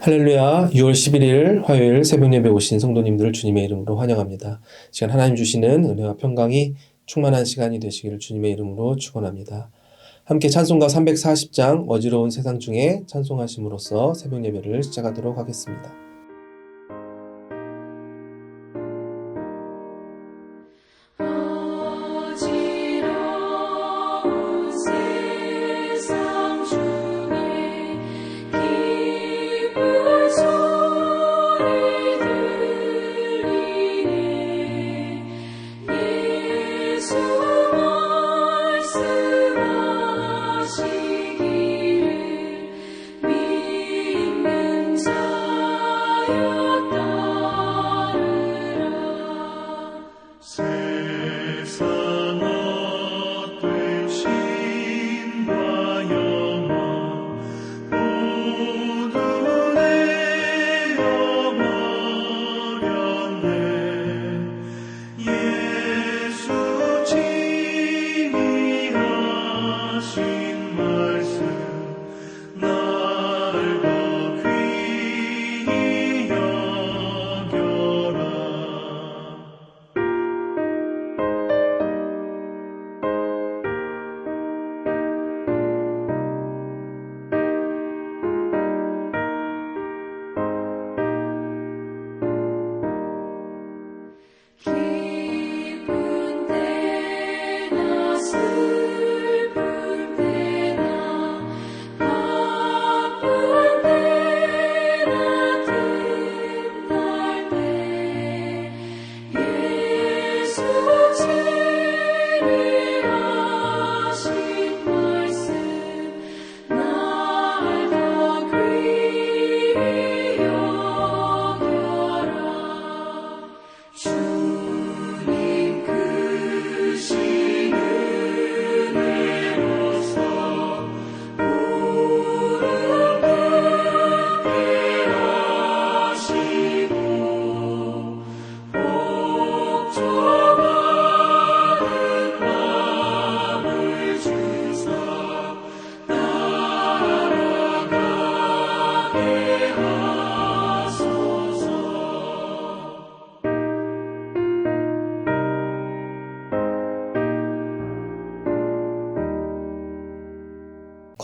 할렐루야, 6월 11일 화요일 새벽 예배 오신 성도님들을 주님의 이름으로 환영합니다. 시간 하나님 주시는 은혜와 평강이 충만한 시간이 되시기를 주님의 이름으로 축원합니다. 함께 찬송가 340장 어지러운 세상 중에 찬송하심으로써 새벽 예배를 시작하도록 하겠습니다.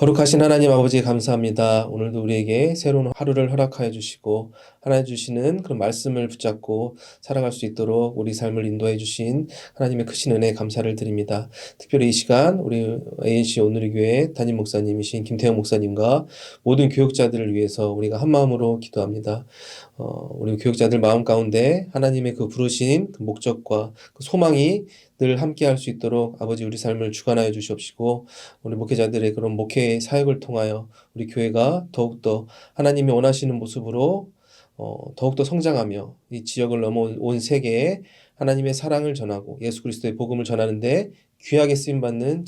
거룩하신 하나님 아버지 감사합니다. 오늘도 우리에게 새로운 하루를 허락하여 주시고 하나님 주시는 그런 말씀을 붙잡고 살아갈 수 있도록 우리 삶을 인도해 주신 하나님의 크신 은혜에 감사를 드립니다. 특별히 이 시간 우리 ANC 오누리교회 담임 목사님이신 김태형 목사님과 모든 교육자들을 위해서 우리가 한 마음으로 기도합니다. 우리 교육자들 마음 가운데 하나님의 그 부르신 그 목적과 그 소망이 늘 함께 할 수 있도록 아버지 우리 삶을 주관하여 주시옵시고 우리 목회자들의 그런 목회 사역을 통하여 우리 교회가 더욱더 하나님이 원하시는 모습으로 더욱더 성장하며 이 지역을 넘어 온 세계에 하나님의 사랑을 전하고 예수 그리스도의 복음을 전하는데 귀하게 쓰임받는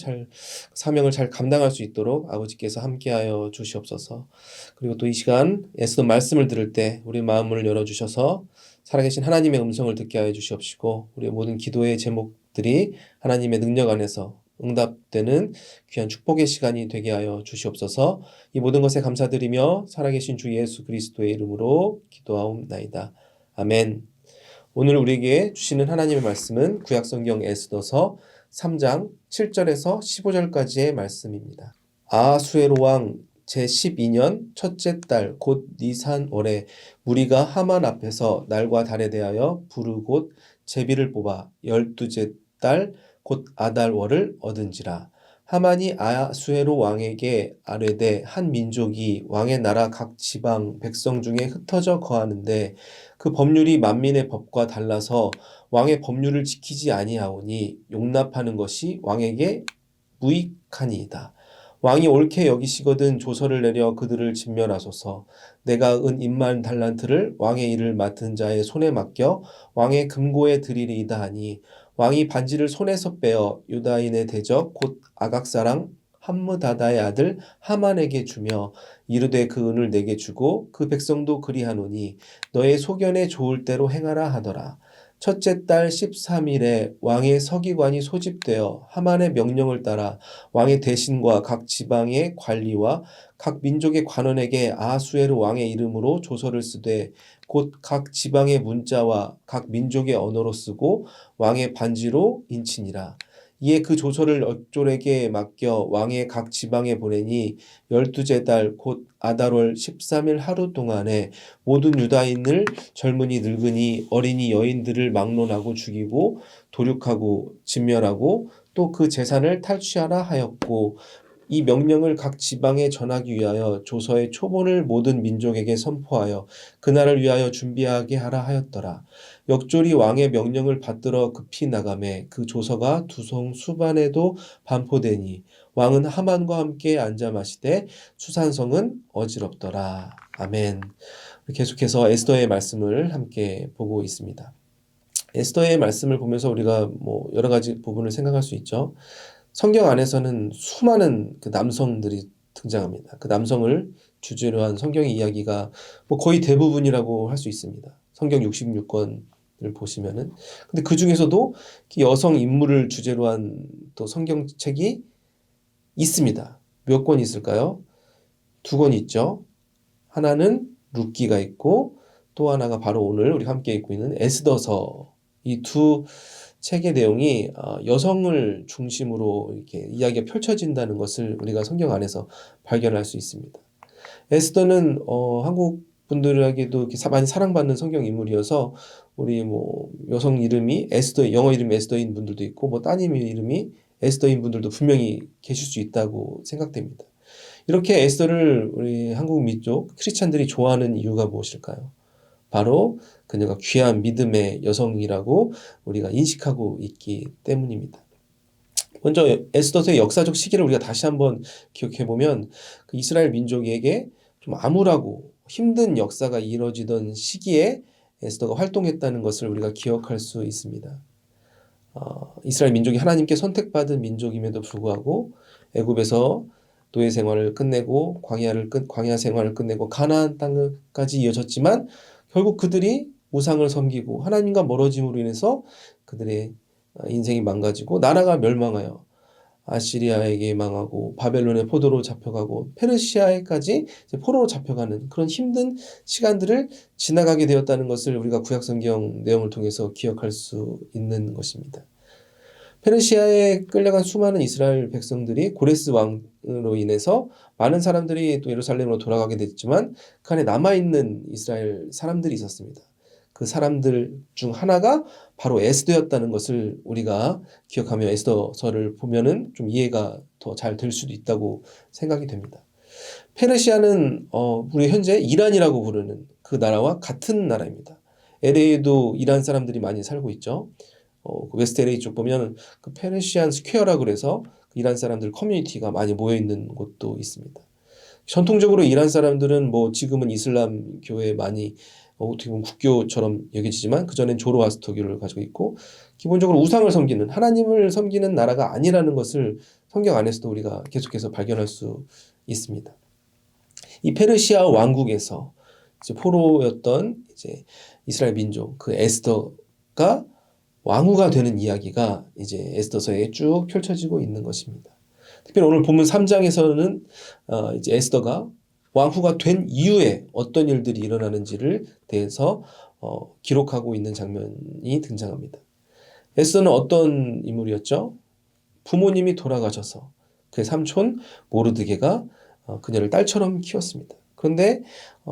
사명을 잘 감당할 수 있도록 아버지께서 함께하여 주시옵소서. 그리고 또 이 시간 애쓰던 말씀을 들을 때 우리 마음을 열어주셔서 살아계신 하나님의 음성을 듣게 하여 주시옵시고 우리의 모든 기도의 제목들이 하나님의 능력 안에서 응답되는 귀한 축복의 시간이 되게 하여 주시옵소서. 이 모든 것에 감사드리며 살아계신 주 예수 그리스도의 이름으로 기도하옵나이다. 아멘. 오늘 우리에게 주시는 하나님의 말씀은 구약성경 에스더서 3장 7절에서 15절까지의 말씀입니다. 아하수에로 왕 제12년 첫째 달 곧 니산 월에 무리가 하만 앞에서 날과 달에 대하여 부르 곧 제비를 뽑아 12째 달 곧 아달월을 얻은지라. 하만이 아하수에로 왕에게 아뢰되 한 민족이 왕의 나라 각 지방 백성 중에 흩어져 거하는데 그 법률이 만민의 법과 달라서 왕의 법률을 지키지 아니하오니 용납하는 것이 왕에게 무익하니이다. 왕이 옳게 여기시거든 조서를 내려 그들을 진멸하소서. 내가 은 입만 달란트를 왕의 일을 맡은 자의 손에 맡겨 왕의 금고에 드리리이다 하니 왕이 반지를 손에서 빼어 유다인의 대적 곧 아각사랑 함므다다의 아들 하만에게 주며 이르되 그 은을 내게 주고 그 백성도 그리하노니 너의 소견에 좋을 대로 행하라 하더라. 첫째 달 13일에 왕의 서기관이 소집되어 하만의 명령을 따라 왕의 대신과 각 지방의 관리와 각 민족의 관원에게 아하수에르 왕의 이름으로 조서를 쓰되 곧 각 지방의 문자와 각 민족의 언어로 쓰고 왕의 반지로 인치니라. 이에 그 조서를 억졸에게 맡겨 왕의 각 지방에 보내니 12째 달 곧 아달월 13일 하루 동안에 모든 유다인을 젊은이 늙은이 어린이 여인들을 막론하고 죽이고 도륙하고 진멸하고 또 그 재산을 탈취하라 하였고 이 명령을 각 지방에 전하기 위하여 조서의 초본을 모든 민족에게 선포하여 그날을 위하여 준비하게 하라 하였더라. 역졸이 왕의 명령을 받들어 급히 나가매 그 조서가 두성 수반에도 반포되니 왕은 하만과 함께 앉아 마시되 수산성은 어지럽더라. 아멘. 계속해서 에스더의 말씀을 함께 보고 있습니다. 에스더의 말씀을 보면서 우리가 뭐 여러 가지 부분을 생각할 수 있죠. 성경 안에서는 수많은 그 남성들이 등장합니다. 그 남성을 주제로 한 성경의 이야기가 뭐 거의 대부분이라고 할 수 있습니다. 성경 66권을 보시면은. 근데 그 중에서도 여성 인물을 주제로 한 또 성경책이 있습니다. 몇 권 있을까요? 2권 있죠. 하나는 룻기가 있고 또 하나가 바로 오늘 우리 함께 읽고 있는 에스더서. 이 두 책의 내용이 여성을 중심으로 이렇게 이야기가 펼쳐진다는 것을 우리가 성경 안에서 발견할 수 있습니다. 에스더는 한국 분들에게도 이렇게 많이 사랑받는 성경 인물이어서 우리 뭐 여성 이름이 에스더, 영어 이름이 에스더인 분들도 있고 뭐 따님 이름이 에스더인 분들도 분명히 계실 수 있다고 생각됩니다. 이렇게 에스더를 우리 한국 민족 크리스찬들이 좋아하는 이유가 무엇일까요? 바로 그녀가 귀한 믿음의 여성이라고 우리가 인식하고 있기 때문입니다. 먼저 에스더서의 역사적 시기를 우리가 다시 한번 기억해보면 그 이스라엘 민족에게 좀 암울하고 힘든 역사가 이뤄지던 시기에 에스더가 활동했다는 것을 우리가 기억할 수 있습니다. 이스라엘 민족이 하나님께 선택받은 민족임에도 불구하고 애굽에서 노예 생활을 끝내고 광야 생활을 끝내고 가나안 땅까지 이어졌지만 결국 그들이 우상을 섬기고 하나님과 멀어짐으로 인해서 그들의 인생이 망가지고 나라가 멸망하여 아시리아에게 망하고 바벨론의 포로로 잡혀가고 페르시아에까지 포로로 잡혀가는 그런 힘든 시간들을 지나가게 되었다는 것을 우리가 구약성경 내용을 통해서 기억할 수 있는 것입니다. 페르시아에 끌려간 수많은 이스라엘 백성들이 고레스 왕으로 인해서 많은 사람들이 또 예루살렘으로 돌아가게 됐지만 그 안에 남아있는 이스라엘 사람들이 있었습니다. 그 사람들 중 하나가 바로 에스더였다는 것을 우리가 기억하며 에스더서를 보면은 좀 이해가 더 잘 될 수도 있다고 생각이 됩니다. 페르시아는 우리 현재 이란이라고 부르는 그 나라와 같은 나라입니다. LA에도 이란 사람들이 많이 살고 있죠. 그 웨스트 LA 쪽 보면 그 페르시안 스퀘어라 그래서 이란 사람들 커뮤니티가 많이 모여 있는 곳도 있습니다. 전통적으로 이란 사람들은 뭐 지금은 이슬람 교회 많이 어떻게 보면 국교처럼 여겨지지만 그전엔 조로아스터교를 가지고 있고 기본적으로 우상을 섬기는 하나님을 섬기는 나라가 아니라는 것을 성경 안에서도 우리가 계속해서 발견할 수 있습니다. 이 페르시아 왕국에서 이제 포로였던 이제 이스라엘 민족 그 에스더가 왕후가 되는 이야기가 이제 에스더서에 쭉 펼쳐지고 있는 것입니다. 특별히 오늘 본문 3장에서는 이제 에스더가 왕후가 된 이후에 어떤 일들이 일어나는지를 대해서 기록하고 있는 장면이 등장합니다. 에스더는 어떤 인물이었죠? 부모님이 돌아가셔서 그의 삼촌 모르드게가 그녀를 딸처럼 키웠습니다. 그런데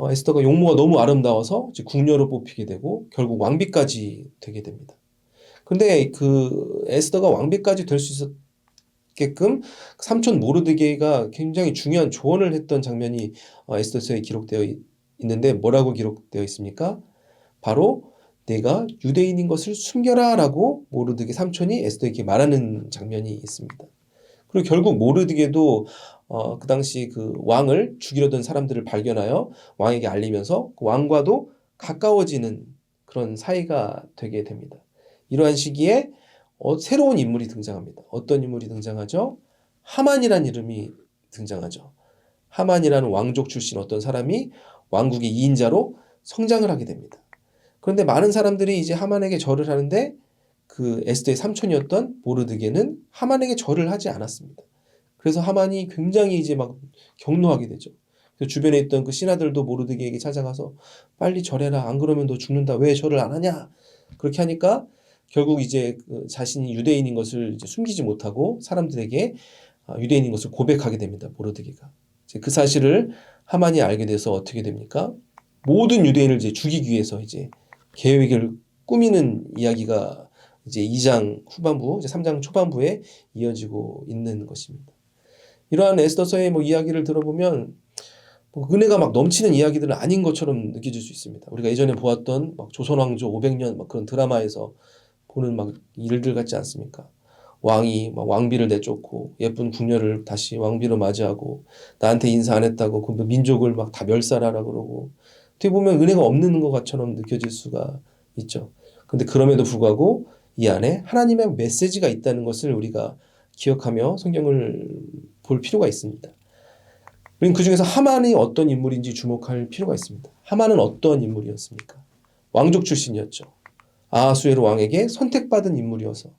에스더가 용모가 너무 아름다워서 궁녀로 뽑히게 되고 결국 왕비까지 되게 됩니다. 근데 그 에스더가 왕비까지 될 수 있었게끔 삼촌 모르드게가 굉장히 중요한 조언을 했던 장면이 에스더서에 기록되어 있는데 뭐라고 기록되어 있습니까? 바로 내가 유대인인 것을 숨겨라 라고 모르드게 삼촌이 에스더에게 말하는 장면이 있습니다. 그리고 결국 모르드게도 그 당시 그 왕을 죽이려던 사람들을 발견하여 왕에게 알리면서 그 왕과도 가까워지는 그런 사이가 되게 됩니다. 이러한 시기에 새로운 인물이 등장합니다. 어떤 인물이 등장하죠? 하만이라는 이름이 등장하죠. 하만이라는 왕족 출신 어떤 사람이 왕국의 2인자로 성장을 하게 됩니다. 그런데 많은 사람들이 이제 하만에게 절을 하는데 그 에스더의 삼촌이었던 모르드게는 하만에게 절을 하지 않았습니다. 그래서 하만이 굉장히 이제 막 격노하게 되죠. 그래서 주변에 있던 그 신하들도 모르드게에게 찾아가서 빨리 절해라. 안 그러면 너 죽는다. 왜 절을 안 하냐? 그렇게 하니까 결국 이제 그 자신이 유대인인 것을 이제 숨기지 못하고 사람들에게 유대인인 것을 고백하게 됩니다. 모르드게가. 그 사실을 하만이 알게 돼서 어떻게 됩니까? 모든 유대인을 이제 죽이기 위해서 이제 계획을 꾸미는 이야기가 이제 2장 후반부, 이제 3장 초반부에 이어지고 있는 것입니다. 이러한 에스더서의 뭐 이야기를 들어보면 뭐 은혜가 막 넘치는 이야기들은 아닌 것처럼 느껴질 수 있습니다. 우리가 예전에 보았던 막 조선왕조 500년 막 그런 드라마에서 보는 막 일들 같지 않습니까? 왕이 막 왕비를 내쫓고 예쁜 궁녀를 다시 왕비로 맞이하고 나한테 인사 안 했다고 그 민족을 막 다 멸살하라 그러고 어떻게 보면 은혜가 없는 것처럼 느껴질 수가 있죠. 근데 그럼에도 불구하고 이 안에 하나님의 메시지가 있다는 것을 우리가 기억하며 성경을 볼 필요가 있습니다. 우리는 그중에서 하만이 어떤 인물인지 주목할 필요가 있습니다. 하만은 어떤 인물이었습니까? 왕족 출신이었죠. 아하수에로 왕에게 선택받은 인물이어서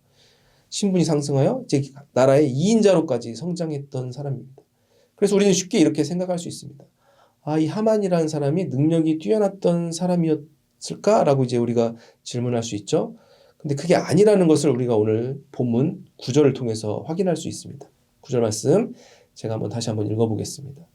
신분이 상승하여 이제 나라의 2인자로까지 성장했던 사람입니다. 그래서 우리는 쉽게 이렇게 생각할 수 있습니다. 이 하만이라는 사람이 능력이 뛰어났던 사람이었을까라고 이제 우리가 질문할 수 있죠. 근데 그게 아니라는 것을 우리가 오늘 본문 9절을 통해서 확인할 수 있습니다. 9절 말씀 제가 다시 한번 읽어보겠습니다.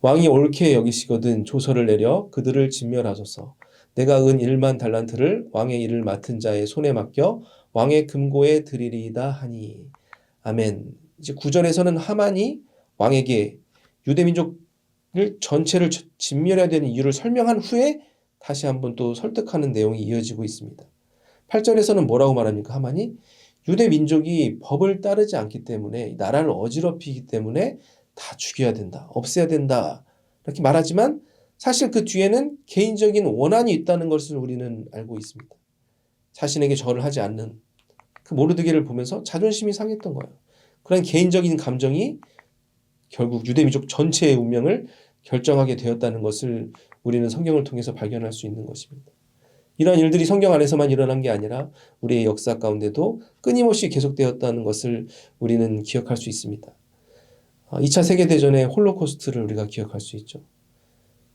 왕이 옳게 여기시거든 조서를 내려 그들을 진멸하소서. 내가 은 1만 달란트를 왕의 일을 맡은 자의 손에 맡겨 왕의 금고에 드리리이다 하니. 아멘. 이제 9절에서는 하만이 왕에게 유대민족을 전체를 진멸해야 되는 이유를 설명한 후에 다시 한번 또 설득하는 내용이 이어지고 있습니다. 8절에서는 뭐라고 말합니까? 하만이 유대민족이 법을 따르지 않기 때문에 나라를 어지럽히기 때문에 다 죽여야 된다. 없애야 된다. 이렇게 말하지만 사실 그 뒤에는 개인적인 원한이 있다는 것을 우리는 알고 있습니다. 자신에게 절을 하지 않는 그 모르드게를 보면서 자존심이 상했던 거예요. 그런 개인적인 감정이 결국 유대민족 전체의 운명을 결정하게 되었다는 것을 우리는 성경을 통해서 발견할 수 있는 것입니다. 이러한 일들이 성경 안에서만 일어난 게 아니라 우리의 역사 가운데도 끊임없이 계속되었다는 것을 우리는 기억할 수 있습니다. 2차 세계대전의 홀로코스트를 우리가 기억할 수 있죠.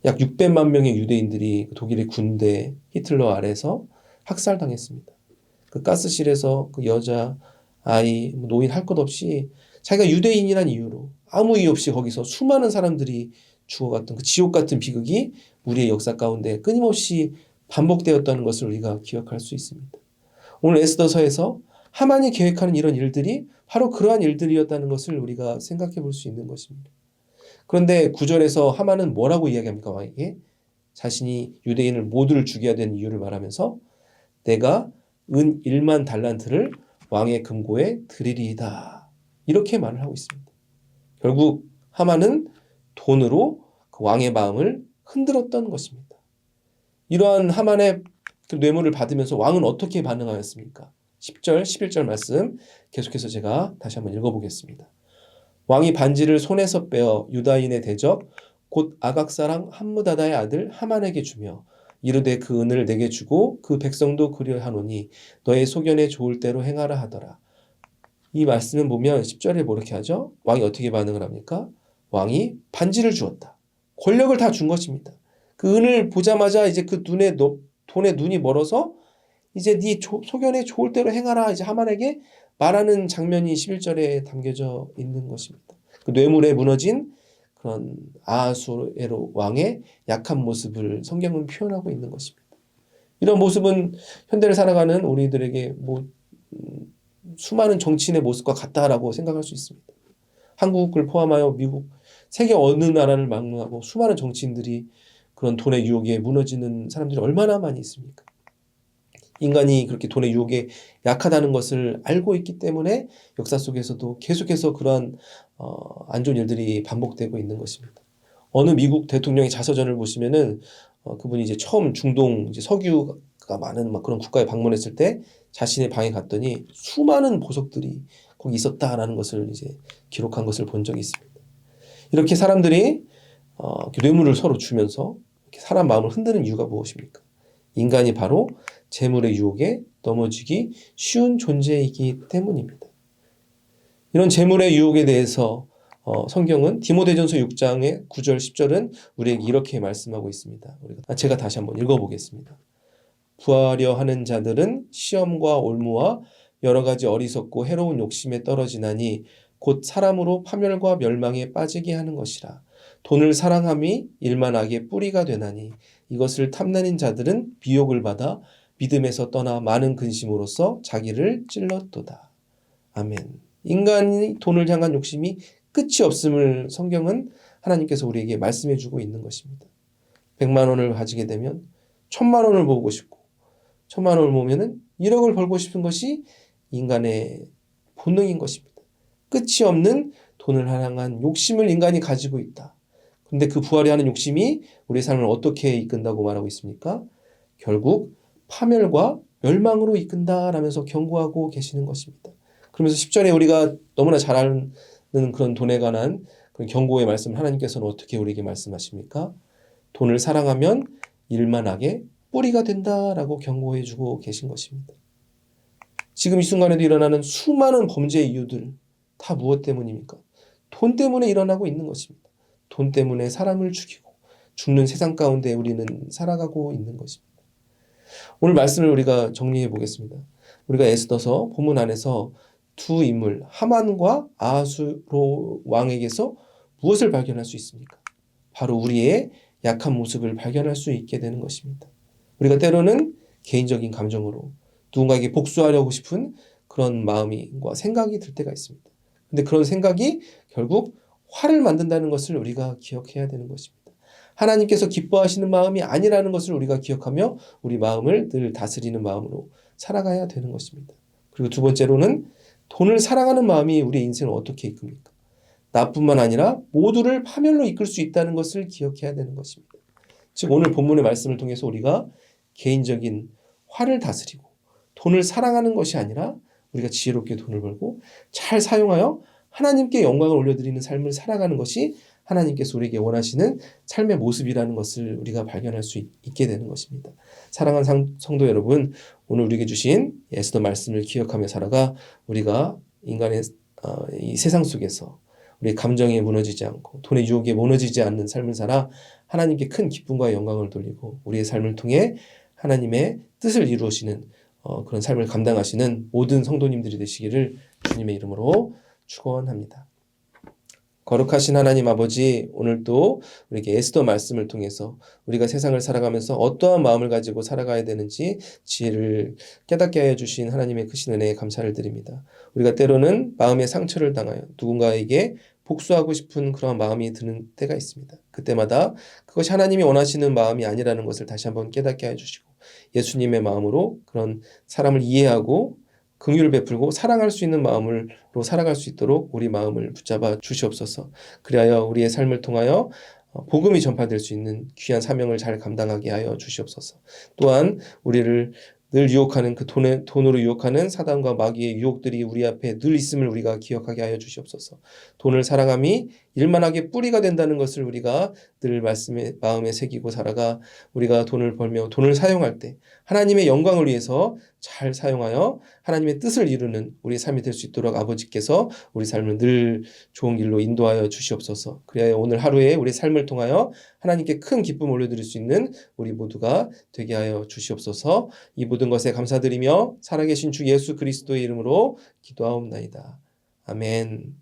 약 600만 명의 유대인들이 독일의 군대 히틀러 아래에서 학살당했습니다. 그 가스실에서 그 여자, 아이, 노인 할 것 없이 자기가 유대인이란 이유로 아무 이유 없이 거기서 수많은 사람들이 죽어갔던 그 지옥 같은 비극이 우리의 역사 가운데 끊임없이 반복되었다는 것을 우리가 기억할 수 있습니다. 오늘 에스더서에서 하만이 계획하는 이런 일들이 바로 그러한 일들이었다는 것을 우리가 생각해 볼 수 있는 것입니다. 그런데 9절에서 하만은 뭐라고 이야기합니까? 왕에게 자신이 유대인을 모두를 죽여야 되는 이유를 말하면서 내가 은 1만 달란트를 왕의 금고에 드리리이다. 이렇게 말을 하고 있습니다. 결국 하만은 돈으로 그 왕의 마음을 흔들었던 것입니다. 이러한 하만의 그 뇌물을 받으면서 왕은 어떻게 반응하였습니까? 10절, 11절 말씀 계속해서 제가 다시 한번 읽어보겠습니다. 왕이 반지를 손에서 빼어 유다인의 대적 곧 아각사랑 함무다다의 아들 하만에게 주며 이르되 그 은을 내게 주고 그 백성도 그리하노니 너의 소견에 좋을 대로 행하라 하더라. 이 말씀을 보면 10절에 뭐 이렇게 하죠? 왕이 어떻게 반응을 합니까? 왕이 반지를 주었다. 권력을 다 준 것입니다. 그 은을 보자마자 이제 그 돈에 눈이 멀어서 이제 네 소견에 좋을 대로 행하라 이제 하만에게 말하는 장면이 11절에 담겨져 있는 것입니다. 그 뇌물에 무너진 그런 아하수에로 왕의 약한 모습을 성경은 표현하고 있는 것입니다. 이런 모습은 현대를 살아가는 우리들에게 수많은 정치인의 모습과 같다라고 생각할 수 있습니다. 한국을 포함하여 미국, 세계 어느 나라를 막론하고 수많은 정치인들이 그런 돈의 유혹에 무너지는 사람들이 얼마나 많이 있습니까? 인간이 그렇게 돈의 유혹에 약하다는 것을 알고 있기 때문에 역사 속에서도 계속해서 그러한 안 좋은 일들이 반복되고 있는 것입니다. 어느 미국 대통령의 자서전을 보시면은 그분이 이제 처음 중동 이제 석유가 많은 막 그런 국가에 방문했을 때 자신의 방에 갔더니 수많은 보석들이 거기 있었다라는 것을 이제 기록한 것을 본 적이 있습니다. 이렇게 사람들이 뇌물을 서로 주면서 이렇게 사람 마음을 흔드는 이유가 무엇입니까? 인간이 바로 재물의 유혹에 넘어지기 쉬운 존재이기 때문입니다. 이런 재물의 유혹에 대해서 성경은 디모데전서 6장의 9절 10절은 우리에게 이렇게 말씀하고 있습니다. 제가 다시 한번 읽어보겠습니다. 부하려 하는 자들은 시험과 올무와 여러 가지 어리석고 해로운 욕심에 떨어지나니 곧 사람으로 파멸과 멸망에 빠지게 하는 것이라. 돈을 사랑함이 일만 악의 뿌리가 되나니 이것을 탐내는 자들은 비욕을 받아 믿음에서 떠나 많은 근심으로써 자기를 찔렀도다. 아멘. 인간이 돈을 향한 욕심이 끝이 없음을 성경은 하나님께서 우리에게 말씀해 주고 있는 것입니다. 100만 원을 가지게 되면 1000만 원을 모으고 싶고 1000만 원을 모으면 1억을 벌고 싶은 것이 인간의 본능인 것입니다. 끝이 없는 돈을 향한 욕심을 인간이 가지고 있다. 근데 그 부하려 하는 욕심이 우리의 삶을 어떻게 이끈다고 말하고 있습니까? 결국 파멸과 멸망으로 이끈다라면서 경고하고 계시는 것입니다. 그러면서 10절에 우리가 너무나 잘 아는 그런 돈에 관한 그런 경고의 말씀을 하나님께서는 어떻게 우리에게 말씀하십니까? 돈을 사랑하면 일만 악의 뿌리가 된다라고 경고해 주고 계신 것입니다. 지금 이 순간에도 일어나는 수많은 범죄의 이유들 다 무엇 때문입니까? 돈 때문에 일어나고 있는 것입니다. 돈 때문에 사람을 죽이고 죽는 세상 가운데 우리는 살아가고 있는 것입니다. 오늘 말씀을 우리가 정리해 보겠습니다. 우리가 에스더서 본문 안에서 두 인물 하만과 아하수로 왕에게서 무엇을 발견할 수 있습니까? 바로 우리의 약한 모습을 발견할 수 있게 되는 것입니다. 우리가 때로는 개인적인 감정으로 누군가에게 복수하려고 싶은 그런 마음과 생각이 들 때가 있습니다. 근데 그런 생각이 결국 화를 만든다는 것을 우리가 기억해야 되는 것입니다. 하나님께서 기뻐하시는 마음이 아니라는 것을 우리가 기억하며 우리 마음을 늘 다스리는 마음으로 살아가야 되는 것입니다. 그리고 두 번째로는 돈을 사랑하는 마음이 우리의 인생을 어떻게 이끕니까? 나뿐만 아니라 모두를 파멸로 이끌 수 있다는 것을 기억해야 되는 것입니다. 즉 오늘 본문의 말씀을 통해서 우리가 개인적인 화를 다스리고 돈을 사랑하는 것이 아니라 우리가 지혜롭게 돈을 벌고 잘 사용하여 하나님께 영광을 올려드리는 삶을 살아가는 것이 하나님께서 우리에게 원하시는 삶의 모습이라는 것을 우리가 발견할 수 있게 되는 것입니다. 사랑하는 성도 여러분, 오늘 우리에게 주신 에스더 말씀을 기억하며 살아가 우리가 인간의 이 세상 속에서 우리의 감정에 무너지지 않고 돈의 유혹에 무너지지 않는 삶을 살아 하나님께 큰 기쁨과 영광을 돌리고 우리의 삶을 통해 하나님의 뜻을 이루시는 그런 삶을 감당하시는 모든 성도님들이 되시기를 주님의 이름으로 축원합니다. 거룩하신 하나님 아버지, 오늘도 우리에게 에스더 말씀을 통해서 우리가 세상을 살아가면서 어떠한 마음을 가지고 살아가야 되는지 지혜를 깨닫게 하여 주신 하나님의 크신 은혜에 감사를 드립니다. 우리가 때로는 마음의 상처를 당하여 누군가에게 복수하고 싶은 그런 마음이 드는 때가 있습니다. 그때마다 그것이 하나님이 원하시는 마음이 아니라는 것을 다시 한번 깨닫게 하여 주시고 예수님의 마음으로 그런 사람을 이해하고 긍휼을 베풀고 사랑할 수 있는 마음으로 살아갈 수 있도록 우리 마음을 붙잡아 주시옵소서. 그리하여 우리의 삶을 통하여 복음이 전파될 수 있는 귀한 사명을 잘 감당하게 하여 주시옵소서. 또한 우리를 늘 유혹하는 그 돈으로 유혹하는 사단과 마귀의 유혹들이 우리 앞에 늘 있음을 우리가 기억하게 하여 주시옵소서. 돈을 사랑함이 일만하게 뿌리가 된다는 것을 우리가 늘 마음에 새기고 살아가 우리가 돈을 벌며 돈을 사용할 때 하나님의 영광을 위해서 잘 사용하여 하나님의 뜻을 이루는 우리의 삶이 될 수 있도록 아버지께서 우리 삶을 늘 좋은 길로 인도하여 주시옵소서. 그래야 오늘 하루에 우리 삶을 통하여 하나님께 큰 기쁨 올려드릴 수 있는 우리 모두가 되게 하여 주시옵소서. 이 모든 것에 감사드리며 살아계신 주 예수 그리스도의 이름으로 기도하옵나이다. 아멘.